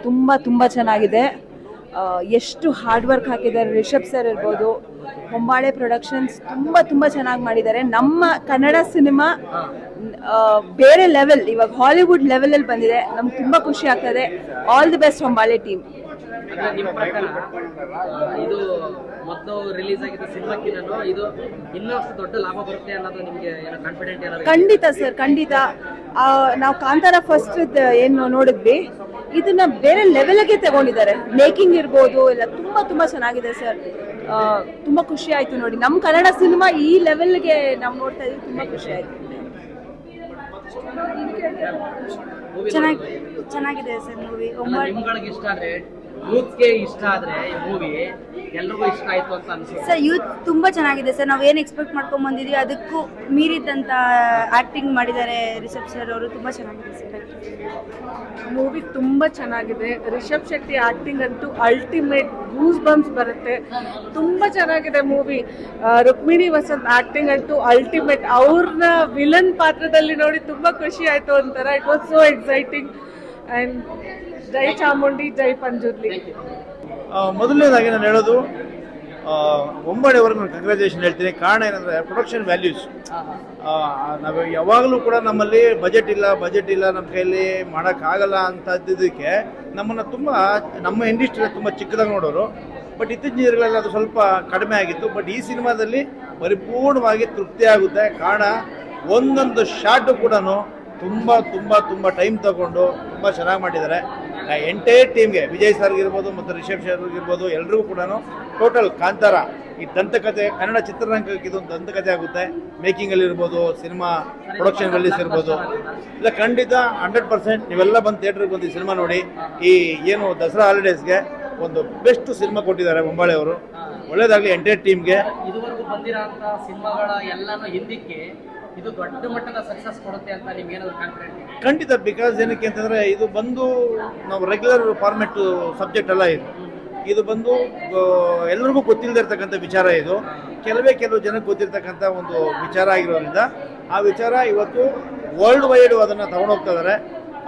ತುಂಬಾ ಚೆನ್ನಾಗಿದೆ. ಎಷ್ಟು ಹಾರ್ಡ್ ವರ್ಕ್ ಹಾಕಿದ್ದಾರೆ ರಿಷಬ್ ಸರ್ ಇರ್ಬೋದು, ಹೊಂಬಾಳೆ ಪ್ರೊಡಕ್ಷನ್ಸ್ ತುಂಬಾ ಚೆನ್ನಾಗಿ ಮಾಡಿದ್ದಾರೆ. ನಮ್ಮ ಕನ್ನಡ ಸಿನಿಮಾ ಬೇರೆ ಲೆವೆಲ್, ಇವಾಗ ಹಾಲಿವುಡ್ ಲೆವೆಲ್ ಅಲ್ಲಿ ಬಂದಿದೆ. ನಮ್ಗೆ ತುಂಬಾ ಖುಷಿ ಆಗ್ತದೆ. All the best Hombale team. ನಿಮ್ಮ ಪ್ರಕಾರ ಇದು ಮೊದಲು ರಿಲೀಸ್ ಆಗಿದ್ದ ಸಿನಿಮಾಕ್ಕಿಂತ ಇದು ಇನ್ನಷ್ಟು ದೊಡ್ಡ ಲಾಭ ಬರುತ್ತೆ ಅನ್ನೋದು ನಿಮಗೆ ಕಾನ್ಫಿಡೆಂಟ್ ಏನಾದ್ರು? ಖಂಡಿತ ಸರ್, ಖಂಡಿತ. ನಾವು ಕಾಂತಾರ ಫಸ್ಟ್ ಏನು ನೋಡಿದ್ವಿ, ಇದನ್ನ ಬೇರೆ ಲೆವೆಲ್ಗೆ ತಗೊಂಡಿದ್ದಾರೆ. ಮೇಕಿಂಗ್ ಇರ್ಬೋದು ಎಲ್ಲ ತುಂಬಾ ಚೆನ್ನಾಗಿದೆ ಸರ್. ತುಂಬಾ ಖುಷಿ ಆಯ್ತು ನೋಡಿ, ನಮ್ಮ ಕನ್ನಡ ಸಿನಿಮಾ ಈ ಲೆವೆಲ್ಗೆ ನಾವು ನೋಡ್ತಾ ಇದೀವಿ. ತುಂಬಾ ಖುಷಿ ಆಯ್ತು. ಚೆನ್ನಾಗಿದೆ ಸರ್ ಮೂವಿ. ನಿಮ್ಗಳಿಗೆ ಇಷ್ಟ ಆದ್ರೆ, ಯೂತ್ಗೆ ಇಷ್ಟ ಆದ್ರೆ ಈ ಮೂವಿ ಎಲ್ರಿಗೂ ಇಷ್ಟ ಆಯ್ತು ಅಂತ ಅನ್ಸುತ್ತೆ ಸರ್. ಯೂತ್ ತುಂಬಾ ಚೆನ್ನಾಗಿದೆ ಸರ್. ನಾವು ಏನು ಎಕ್ಸ್ಪೆಕ್ಟ್ ಮಾಡ್ಕೊಂಡ್ ಬಂದಿದ್ವಿ ಅದಕ್ಕೂ ಮೀರಿದಂತ ಆಕ್ಟಿಂಗ್ ಮಾಡಿದ್ದಾರೆ ರಿಷಬ್ ಸರ್ ಅವರು. ತುಂಬಾ ಚೆನ್ನಾಗಿದೆ ಸರ್. ಮೂವಿ ತುಂಬಾ ಚೆನ್ನಾಗಿದೆ. ರಿಷಬ್ ಶೆಟ್ಟಿ ಆಕ್ಟಿಂಗ್ ಅಂತೂ ಅಲ್ಟಿಮೇಟ್, ಗೂಸ್ ಬಂಪ್ಸ್ ಬರುತ್ತೆ. ತುಂಬಾ ಚೆನ್ನಾಗಿದೆ ಮೂವಿ. ರುಕ್ಮಿಣಿ ವಸಂತ್ ಆಕ್ಟಿಂಗ್ ಅಂತೂ ಅಲ್ಟಿಮೇಟ್. ಅವ್ರನ್ನ ವಿಲನ್ ಪಾತ್ರದಲ್ಲಿ ನೋಡಿ ತುಂಬಾ ಖುಷಿ ಆಯ್ತು ಒಂಥರ. It was so exciting. And ಜೈ ಚಾಮುಂಡಿ, ಜೈ ಪಂಜುರ್ಲಿ. ಮೊದಲನೇದಾಗಿ ನಾನು ಹೇಳೋದು, ಹೊಂಬಾಳೆ ಅವ್ರಿಗೆ ನಾನು ಕಂಗ್ರ್ಯಾಚುಲೇಷನ್ ಹೇಳ್ತೀನಿ. ಕಾರಣ ಏನಂದರೆ ಪ್ರೊಡಕ್ಷನ್ ವ್ಯಾಲ್ಯೂಸ್. ನಾವು ಯಾವಾಗಲೂ ಕೂಡ ನಮ್ಮಲ್ಲಿ ಬಜೆಟ್ ಇಲ್ಲ, ನಮ್ಮ ಕೈಯಲ್ಲಿ ಮಾಡೋಕ್ಕಾಗಲ್ಲ ಅಂತದ್ದಕ್ಕೆ ನಮ್ಮನ್ನು ನಮ್ಮ ಇಂಡಸ್ಟ್ರಿ ತುಂಬ ಚಿಕ್ಕದಾಗಿ ನೋಡೋರು. ಬಟ್ ಇತ್ತೀಚಿನ ದಿನಗಳಲ್ಲಿ ಅದು ಸ್ವಲ್ಪ ಕಡಿಮೆ ಆಗಿತ್ತು. ಬಟ್ ಈ ಸಿನಿಮಾದಲ್ಲಿ ಪರಿಪೂರ್ಣವಾಗಿ ತೃಪ್ತಿ ಆಗುತ್ತೆ. ಕಾರಣ ಒಂದೊಂದು ಶಾಟು ಕೂಡ ತುಂಬ ಟೈಮ್ ತಗೊಂಡು ತುಂಬ ಚೆನ್ನಾಗಿ ಮಾಡಿದ್ದಾರೆ. ಎಂಟೈರ್ ಟೀಮ್ಗೆ, ವಿಜಯ್ ಸರ್ಗಿರ್ಬೋದು ಮತ್ತು ರಿಷಬ್ ಸರ್ಗಿರ್ಬೋದು, ಎಲ್ರಿಗೂ ಕೂಡ ಟೋಟಲ್ ಕಾಂತಾರ ಈ ದಂತಕಥೆ, ಕನ್ನಡ ಚಿತ್ರರಂಗಕ್ಕೆ ಇದೊಂದು ದಂತಕಥೆ ಆಗುತ್ತೆ. ಮೇಕಿಂಗಲ್ಲಿ ಇರ್ಬೋದು, ಸಿನಿಮಾ ಪ್ರೊಡಕ್ಷನ್ ರಿಲೀಸ್ ಇರ್ಬೋದು, ಇಲ್ಲ ಖಂಡಿತ 100% ನೀವೆಲ್ಲ ಬಂದು ಥಿಯೇಟ್ರಿಗೆ ಬಂದು ಈ ಸಿನಿಮಾ ನೋಡಿ. ಈ ಏನು ದಸರಾ ಹಾಲಿಡೇಸ್ಗೆ ಒಂದು ಬೆಸ್ಟ್ ಸಿನಿಮಾ ಕೊಟ್ಟಿದ್ದಾರೆ ಹೊಂಬಾಳೆ ಅವರು. ಒಳ್ಳೇದಾಗಲಿ ಎಂಟೈರ್ ಟೀಮ್ಗೆ. ಇದುವರೆಗೂ ಬಂದಿರೋಂಥ ಸಿನಿಮಾಗಳ ಎಲ್ಲಾನು ಹಿಂದಕ್ಕೆ ಇದು ದೊಡ್ಡ ಮಟ್ಟದ ಸಕ್ಸಸ್ ಕೊಡುತ್ತೆ ಅಂತ ನಿಮ್ಗೆ ಏನಾದ್ರು ಕಾನ್ಫಿಡೆಂಟ್? ಖಂಡಿತ. ಬಿಕಾಸ್ ಏನಕ್ಕೆ ಅಂತಂದರೆ ಇದು ಬಂದು ನಾವು ರೆಗ್ಯುಲರ್ ಫಾರ್ಮೆಟ್ ಸಬ್ಜೆಕ್ಟ್ ಅಲ್ಲ. ಇದು ಬಂದು ಎಲ್ಲರಿಗೂ ಗೊತ್ತಿಲ್ಲದೆ ಇರ್ತಕ್ಕಂಥ ವಿಚಾರ. ಇದು ಕೆಲವು ಜನಕ್ಕೆ ಗೊತ್ತಿರ್ತಕ್ಕಂಥ ಒಂದು ವಿಚಾರ ಆಗಿರೋದ್ರಿಂದ ಆ ವಿಚಾರ ಇವತ್ತು ವರ್ಲ್ಡ್ ವೈಡ್ ಅದನ್ನು ತಗೊಂಡೋಗ್ತಾ ಇದ್ದಾರೆ.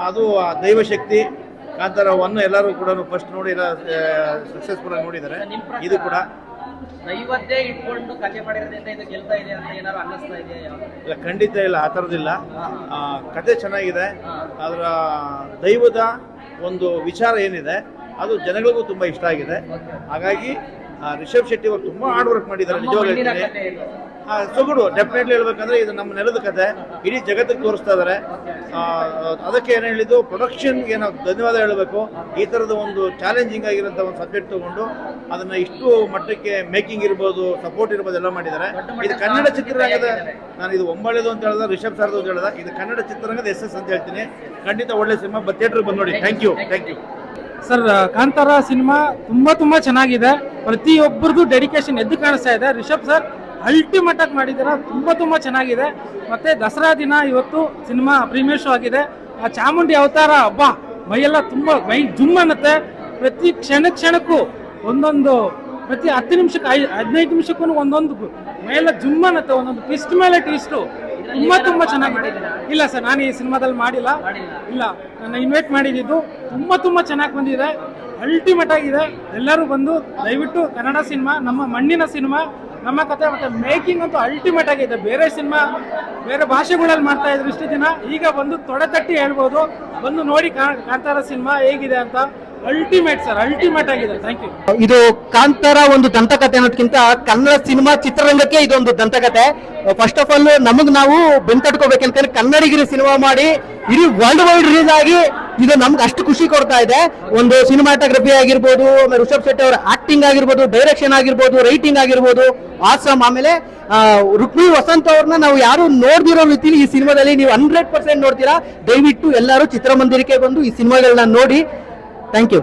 ಅದು ದೈವಶಕ್ತಿ ಕಾಂತಾರ 1 ಎಲ್ಲರೂ ಕೂಡ ಫಸ್ಟ್ ನೋಡಿ ಎಲ್ಲ ಸಕ್ಸಸ್ಫುಲ್ ಆಗಿ ನೋಡಿದ್ದಾರೆ. ಇದು ಕೂಡ ದೈವದ್ದೇ ಇಟ್ಕೊಂಡು ಕಥೆ ಮಾಡಿರೋದ್ರಿಂದ ಇದು ಗೆಲ್ತಾ ಇದೆ ಅಂತ ಏನಾದ್ರು ಅನ್ನಿಸ್ತಾ ಇದೆಯಾ? ಇಲ್ಲ, ಖಂಡಿತ ಇಲ್ಲ, ಆ ಥರದಿಲ್ಲ. ಕತೆ ಚೆನ್ನಾಗಿದೆ. ಅದರ ದೈವದ ಒಂದು ವಿಚಾರ ಏನಿದೆ ಅದು ಜನಗಳಿಗೂ ತುಂಬ ಇಷ್ಟ ಆಗಿದೆ. ಹಾಗಾಗಿ ರಿಷಬ್ ಶೆಟ್ಟಿ ಅವರು ತುಂಬ ಹಾರ್ಡ್ ವರ್ಕ್ ಮಾಡಿದ್ದಾರೆ. ನಿಜವಾಗ್ಲೂ ಹೇಳ್ತೀನಿ, ಸೊಗಡು. ಡೆಫಿನೆಟ್ಲಿ ಹೇಳ್ಬೇಕಂದ್ರೆ ಇದು ನಮ್ಮ ನೆಲದ ಕತೆ, ಇಡೀ ಜಗತ್ತಿಗೆ ತೋರಿಸ್ತಾ ಇದ್ದಾರೆ. ಅದಕ್ಕೆ ಏನು ಹೇಳಿದ್ದು, ಪ್ರೊಡಕ್ಷನ್ಗೆ ನಾವು ಧನ್ಯವಾದ ಹೇಳಬೇಕು. ಈ ಥರದ ಒಂದು ಚಾಲೆಂಜಿಂಗ್ ಆಗಿರೋಂಥ ಒಂದು ಸಬ್ಜೆಕ್ಟ್ ತೊಗೊಂಡು ಅದನ್ನು ಇಷ್ಟು ಮಟ್ಟಕ್ಕೆ ಮೇಕಿಂಗ್ ಇರ್ಬೋದು, ಸಪೋರ್ಟ್ ಇರ್ಬೋದು ಎಲ್ಲ ಮಾಡಿದ್ದಾರೆ. ಇದು ಕನ್ನಡ ಚಿತ್ರರಂಗದ, ನಾನು ಇದು ಹೊಂಬಾಳೆದು ಅಂತ ಹೇಳಿದ, ರಿಷಬ್ ಸರ್ದು ಅಂತ ಹೇಳಿದ, ಇದು ಕನ್ನಡ ಚಿತ್ರರಂಗದ SS ಅಂತ ಹೇಳ್ತೀನಿ. ಖಂಡಿತ ಒಳ್ಳೆ ಸಿನಿಮಾ, ಥಿಯೇಟ್ರಿಗೆ ಬಂದು ನೋಡಿ. Thank you sir. Kantara cinema ತುಂಬಾ ಚೆನ್ನಾಗಿದೆ. ಪ್ರತಿಯೊಬ್ಬರದು ಡೆಡಿಕೇಶನ್ ಎದ್ದು ಕಾಣಿಸ್ತಾ ಇದೆ. ರಿಷಬ್ ಸರ್ ಅಲ್ಟಿಮೇಟ್ ಆಗಿ ಮಾಡಿದ್ದಾರೆ. ತುಂಬಾ ಚೆನ್ನಾಗಿದೆ. ಮತ್ತೆ ದಸರಾ ದಿನ ಇವತ್ತು ಸಿನಿಮಾ ಪ್ರೀಮಿಯರ್ ಶೋ ಆಗಿದೆ. ಆ ಚಾಮುಂಡಿ ಅವತಾರ ಹಬ್ಬ ಮೈಯೆಲ್ಲ ಮೈ ಜುಮ್ ಅನ್ನತ್ತೆ. ಪ್ರತಿ ಕ್ಷಣಕ್ಕೂ ಒಂದೊಂದು, ಪ್ರತಿ 10 ನಿಮಿಷಕ್ಕೆ 15 ನಿಮಿಷಕ್ಕೂ ಒಂದೊಂದು ಮೈಯೆಲ್ಲ ಜುಮ್ ಅನ್ನತ್ತೆ. ಒಂದೊಂದು ಟ್ವಿಸ್ಟ್ ಮೇಲೆ ಟ್ವಿಸ್ಟು ತುಂಬಾ ಚೆನ್ನಾಗಿದೆ. ಇಲ್ಲ ಸರ್, ನಾನು ಈ ಸಿನಿಮಾದಲ್ಲಿ ಮಾಡಿಲ್ಲ. ಇಲ್ಲ, ನನ್ನ ಇನ್ವೈಟ್ ಮಾಡಿದ್ದು. ತುಂಬಾ ಚೆನ್ನಾಗಿ ಬಂದಿದೆ. ಅಲ್ಟಿಮೇಟ್ ಆಗಿದೆ. ಎಲ್ಲರೂ ಬಂದು ದಯವಿಟ್ಟು ಕನ್ನಡ ಸಿನಿಮಾ, ನಮ್ಮ ಮಣ್ಣಿನ ಸಿನಿಮಾ, ನಮ್ಮ ಕತೆ, ಮತ್ತೆ ಮೇಕಿಂಗ್ ಅಂತೂ ಅಲ್ಟಿಮೇಟ್ ಆಗಿದೆ. ಬೇರೆ ಭಾಷೆಗಳಲ್ಲಿ ಮಾಡ್ತಾ ಇದ್ರು ಇಷ್ಟು ದಿನ, ಈಗ ಬಂದು ತೊಡೆ ತಟ್ಟಿ ಹೇಳ್ಬೋದು. ಬಂದು ನೋಡಿ ಕಾಂತಾರ ಸಿನಿಮಾ ಹೇಗಿದೆ ಅಂತ. ಅಲ್ಟಿಮೇಟ್ ಸರ್, ಅಲ್ಟಿಮೇಟ್ ಆಗಿದೆ. Thank you. ಇದು ಕಾಂತಾರ ಒಂದು ದಂತಕಥೆ ಅನ್ನೋದಕ್ಕಿಂತ ಕನ್ನಡ ಸಿನಿಮಾ ಚಿತ್ರರಂಗಕ್ಕೆ ಇದೊಂದು ದಂತಕಥೆ. ಫಸ್ಟ್ ಆಫ್ ಆಲ್ ನಾವು ಬೆಂತಟ್ಕೋಬೇಕಂತ ಕನ್ನಡಿಗರು ಸಿನಿಮಾ ಮಾಡಿ ಇಡೀ ವರ್ಲ್ಡ್ ವೈಡ್ ರಿಲೀಸ್ ಆಗಿ ಇದು ನಮ್ಗೆ ಅಷ್ಟು ಖುಷಿ ಕೊಡ್ತಾ ಇದೆ. ಒಂದು ಸಿನಿಮಾಟೋಗ್ರಫಿ ಆಗಿರ್ಬೋದು, ರಿಷಬ್ ಶೆಟ್ಟಿ ಅವರ ಆಕ್ಟಿಂಗ್ ಆಗಿರ್ಬೋದು, ಡೈರೆಕ್ಷನ್ ಆಗಿರ್ಬೋದು, ರೈಟಿಂಗ್ ಆಗಿರ್ಬೋದು, ಆಸಮ್. ಆಮೇಲೆ ರುಕ್ಮಿಣಿ ವಸಂತ್ ಅವ್ರನ್ನ ನಾವು ಯಾರು ನೋಡ್ದಿರೋ ರೀತಿಲಿ ಈ ಸಿನಿಮಾದಲ್ಲಿ ನೀವು 100% ನೋಡ್ತೀರಾ. ದಯವಿಟ್ಟು ಎಲ್ಲರೂ ಚಿತ್ರಮಂದಿರಕ್ಕೆ ಬಂದು ಈ ಸಿನಿಮಾಗಳನ್ನ ನೋಡಿ. Thank you.